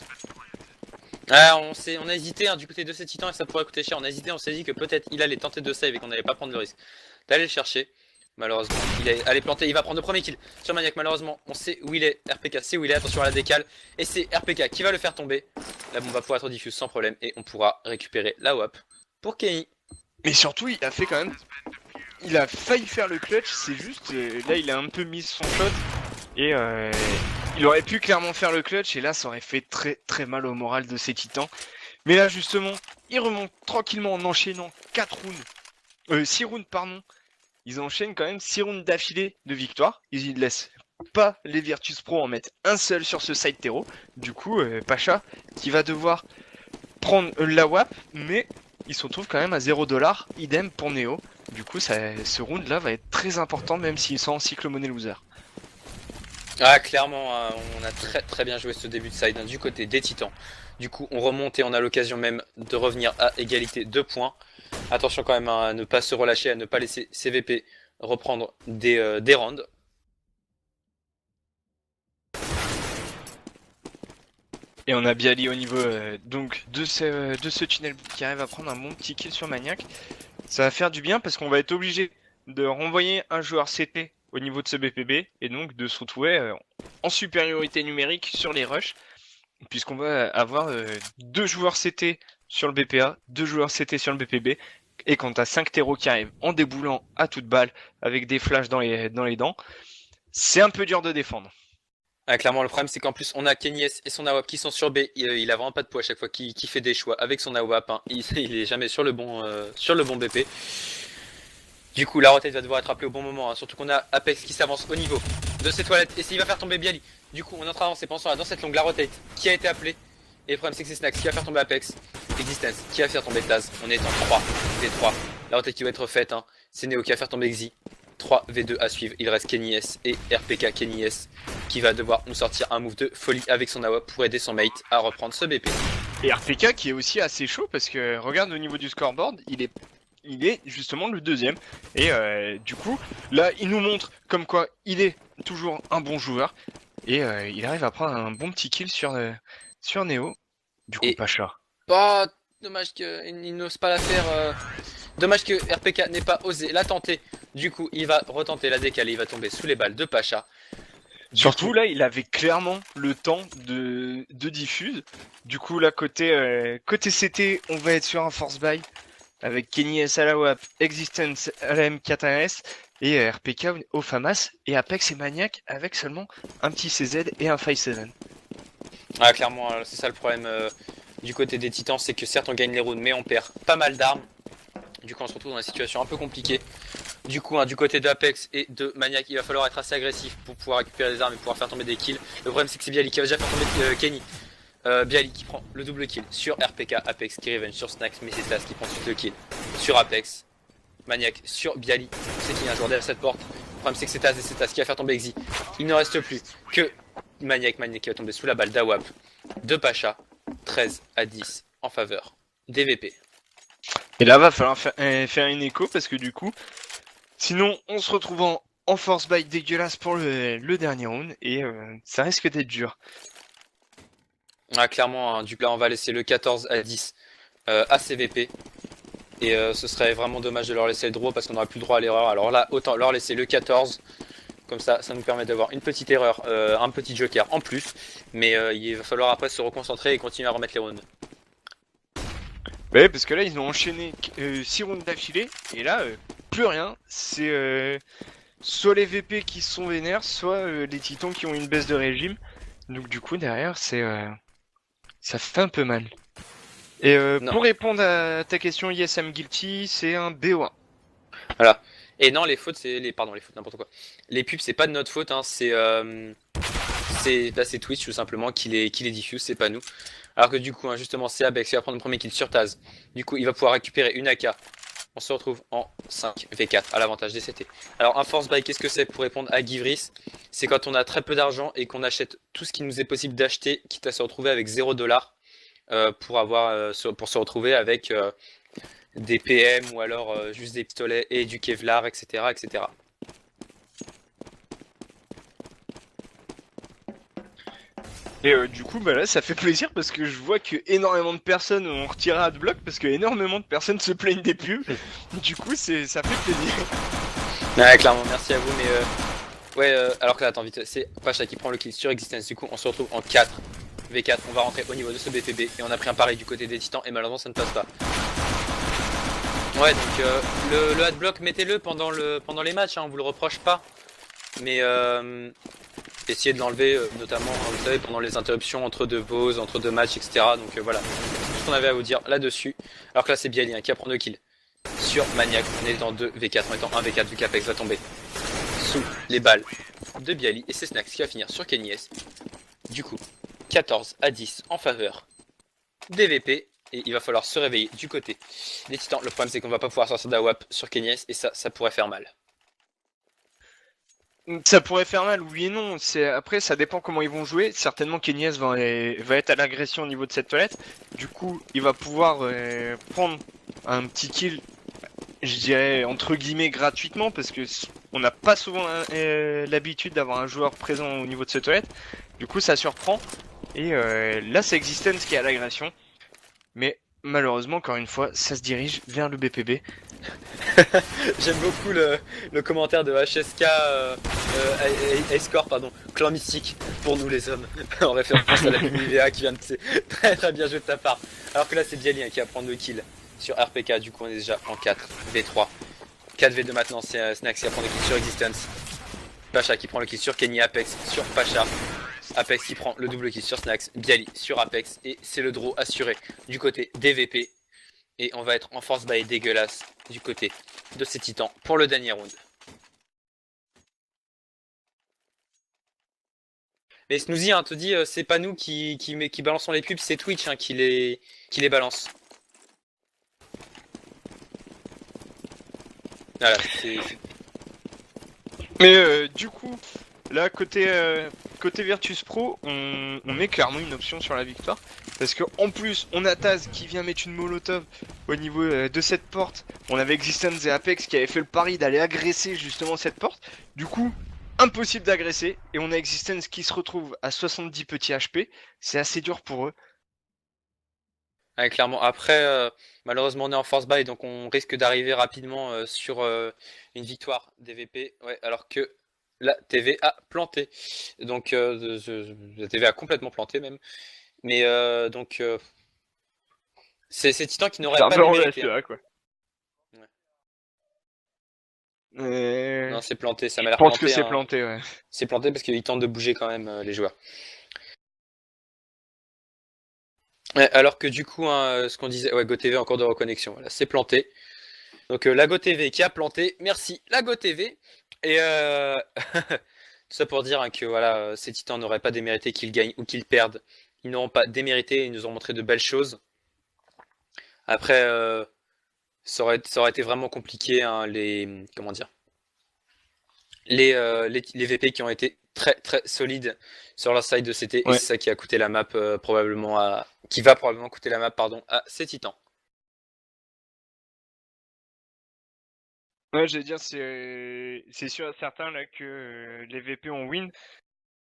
On a hésité du côté de ces titans et ça pourrait coûter cher. On a hésité, on s'est dit que peut-être il allait tenter de save et qu'on n'allait pas prendre le risque d'aller le chercher. Malheureusement, il allait planter, il va prendre le premier kill sur Maniac. Malheureusement, on sait où il est. RPK sait où il est, attention à la décale. Et c'est RPK qui va le faire tomber. La bombe va pouvoir être diffuse sans problème et on pourra récupérer la WAP pour Kenny. Mais surtout, il a fait quand même. Il a failli faire le clutch, c'est juste. Là, il a un peu mis son shot. Et il aurait pu clairement faire le clutch. Et là, ça aurait fait très très mal au moral de ces titans. Mais là, justement, il remonte tranquillement en enchaînant 6 rounds, pardon. Ils enchaînent quand même 6 rounds d'affilée de victoire. Ils ne laissent pas les Virtus Pro en mettre un seul sur ce side terreau. Du coup, Pacha qui va devoir prendre la WAP, mais il se retrouve quand même à 0$. Idem pour Neo. Du coup, ce round là va être très important, même s'ils sont en cycle money loser. Clairement, on a très très bien joué ce début de side du côté des titans. Du coup, on remonte et on a l'occasion même de revenir à égalité 2 points. Attention quand même à ne pas se relâcher, à ne pas laisser CVP reprendre des rounds. Et on a Bialy au niveau donc de ce tunnel qui arrive à prendre un bon petit kill sur Maniac. Ça va faire du bien parce qu'on va être obligé de renvoyer un joueur CT au niveau de ce BPB et donc de se retrouver en supériorité numérique sur les rushs puisqu'on va avoir deux joueurs CT sur le BPA, deux joueurs CT sur le BPB et quand t'as 5 terreaux qui arrivent en déboulant à toute balle avec des flashs dans les dents, c'est un peu dur de défendre. Ah, clairement, le problème, c'est qu'en plus, on a Kenny S et son AWAP qui sont sur B. Il a vraiment pas de poids à chaque fois qu'il fait des choix avec son AWAP. Hein. Il est jamais sur le bon BP. Du coup, la rotate va devoir être appelée au bon moment. Hein. Surtout qu'on a Apex qui s'avance au niveau de ses toilettes. Et s'il va faire tomber Bialy. Du coup, on est en train d'avancer pensant dans cette longue la rotate qui a été appelée. Et le problème, c'est que c'est Snax qui va faire tomber Apex. Existence qui va faire tomber Taz. On est en 3 V3. La rotate qui va être faite. Hein. C'est Neo qui va faire tomber Xi. 3 V2 à suivre, il reste Kenny S et RPK Kenny S qui va devoir nous sortir un move de folie avec son AWP pour aider son mate à reprendre ce BP. Et RPK qui est aussi assez chaud parce que regarde au niveau du scoreboard, il est justement le deuxième. Et du coup, là il nous montre comme quoi il est toujours un bon joueur. Et il arrive à prendre un bon petit kill sur Neo. Du coup, Pacha. Bah, dommage qu'il n'ose pas la faire. Dommage que RPK n'ait pas osé la tenter. Du coup, il va retenter la décaler, il va tomber sous les balles de Pacha. Surtout là, il avait clairement le temps de diffuse. Du coup, là, côté CT, on va être sur un force buy avec Kenny S à la WAP, Existence à la M4S et RPK au FAMAS et Apex et Maniac avec seulement un petit CZ et un 5-7. Ah, clairement, c'est ça le problème du côté des Titans, c'est que certes on gagne les rounds, mais on perd pas mal d'armes. Du coup, on se retrouve dans une situation un peu compliquée. Du coup, du côté d'Apex et de Maniac, il va falloir être assez agressif pour pouvoir récupérer des armes et pouvoir faire tomber des kills. Le problème, c'est que c'est Bialy qui va déjà faire tomber Kenny. Bialy qui prend le double kill sur RPK, Apex qui revenge sur Snax, mais c'est Taz qui prend ensuite le kill sur Apex. Maniac sur Bialy, c'est qu'il y a un joueur derrière cette porte. Le problème, c'est que c'est Taz et c'est Taz qui va faire tomber Xi. Il ne reste plus que Maniac qui va tomber sous la balle d'AWAP de Pacha. 13 à 10 en faveur des VP. Et là, va falloir faire une écho parce que du coup, sinon, on se retrouve en force buy dégueulasse pour le dernier round et ça risque d'être dur. Ah, clairement, hein, du coup, là, on va laisser le 14 à 10 à CVP. Et ce serait vraiment dommage de leur laisser le draw parce qu'on n'aura plus le droit à l'erreur. Alors là, autant leur laisser le 14. Comme ça nous permet d'avoir une petite erreur, un petit joker en plus. Mais il va falloir après se reconcentrer et continuer à remettre les rounds. Ouais, parce que là, ils ont enchaîné 6 rounds d'affilée. Et là, plus rien. C'est soit les VP qui sont vénères, soit les titans qui ont une baisse de régime. Donc du coup, derrière, ça fait un peu mal. Et pour répondre à ta question, yes, I'm guilty, c'est un BO1. Voilà. Et non, les fautes, c'est pardon, les fautes, n'importe quoi. Les pubs, c'est pas de notre faute, hein, c'est Twitch tout simplement qui les diffuse, c'est pas nous. Alors que du coup, hein, justement, c'est Apex qui va prendre le premier kill sur Taz. Du coup, il va pouvoir récupérer une AK. On se retrouve en 5 V4 à l'avantage des CT. Alors un force buy, qu'est-ce que c'est pour répondre à Givris? C'est quand on a très peu d'argent et qu'on achète tout ce qui nous est possible d'acheter, quitte à se retrouver avec 0$ pour se retrouver avec des PM ou alors juste des pistolets et du Kevlar, etc. etc. Et du coup, bah là, ça fait plaisir parce que je vois que énormément de personnes ont retiré Adblock parce que énormément de personnes se plaignent des pubs. Du coup, ça fait plaisir. Ouais, clairement, merci à vous, mais alors que là, attends vite, c'est Pacha qui prend le kill sur Existence. Du coup, on se retrouve en 4 V4. On va rentrer au niveau de ce BPB et on a pris un pari du côté des Titans et malheureusement, ça ne passe pas. Ouais, donc le adblock, mettez-le pendant les matchs, hein, on vous le reproche pas. Mais essayez de l'enlever, notamment, vous savez, pendant les interruptions entre deux pauses, entre deux matchs, etc. Donc voilà, c'est tout ce qu'on avait à vous dire là-dessus. Alors que là, c'est Bialy qui va prendre le kill sur Maniac. On est dans 2 V4, en étant 1 V4 vu qu'Apex va tomber sous les balles de Bialy. Et c'est Snax qui va finir sur Kenny S. Du coup, 14 à 10 en faveur des VP. Et il va falloir se réveiller du côté des Titans. Le problème, c'est qu'on va pas pouvoir sortir d'AWAP sur Kenny S et ça pourrait faire mal. Ça pourrait faire mal, oui et non. Après, ça dépend comment ils vont jouer. Certainement, Kenny S va être à l'agression au niveau de cette toilette. Du coup, il va pouvoir prendre un petit kill, je dirais entre guillemets gratuitement, parce que on n'a pas souvent l'habitude d'avoir un joueur présent au niveau de cette toilette. Du coup, ça surprend. Et là, c'est Existence qui a l'agression. Mais malheureusement, encore une fois, ça se dirige vers le BPB. J'aime beaucoup le commentaire de HSK Score, pardon, clan mystique pour nous les hommes, en référence à la pub Nivea qui vient de très très bien jouer de ta part. Alors que là c'est Bialy qui va prendre le kill sur RPK, du coup on est déjà en 4 V3. 4 V2 maintenant, c'est Snax qui va prendre le kill sur Existence. Pacha qui prend le kill sur Kenny, Apex sur Pacha. Apex qui prend le double kill sur Snax, Bialy sur Apex, et c'est le draw assuré du côté des VP. Et on va être en force buy dégueulasse du côté de ces titans pour le dernier round. Mais Snoozy te dit, c'est pas nous qui balançons les pubs, c'est Twitch qui les balance. Voilà, c'est... Mais du coup, là, côté Virtus Pro, on met clairement une option sur la victoire. Parce que en plus, on a Taz qui vient mettre une molotov au niveau de cette porte. On avait Existence et Apex qui avaient fait le pari d'aller agresser justement cette porte. Du coup, impossible d'agresser. Et on a Existence qui se retrouve à 70 petits HP. C'est assez dur pour eux. Ouais, clairement. Après, malheureusement, on est en force buy, donc on risque d'arriver rapidement sur une victoire des VP. Ouais, alors que la TV a planté. Donc, la TV a complètement planté même. Mais donc, c'est Titan qui n'aurait C'est un pas peu en démérité. là, quoi. Ouais. Je Non, c'est planté, ça m'a l'air pense que planté. c'est planté, ouais. C'est planté parce qu'ils tentent de bouger quand même les joueurs. Ouais, alors que du coup, ce qu'on disait, ouais, GoTV encore de reconnexion, voilà, c'est planté. Donc la GoTV qui a planté, merci la GoTV. Et tout ça pour dire que voilà, ces titans n'auraient pas démérité qu'ils gagnent ou qu'ils perdent. Ils n'auront pas démérité, ils nous ont montré de belles choses. Après, ça aurait été vraiment compliqué, les comment dire, les VP qui ont été très très solides sur leur side de CT, et Ouais. c'est ça qui a coûté la map probablement qui va probablement coûter la map, pardon, à ces titans. Ouais, je vais dire, c'est sûr et certain là que les VP ont win.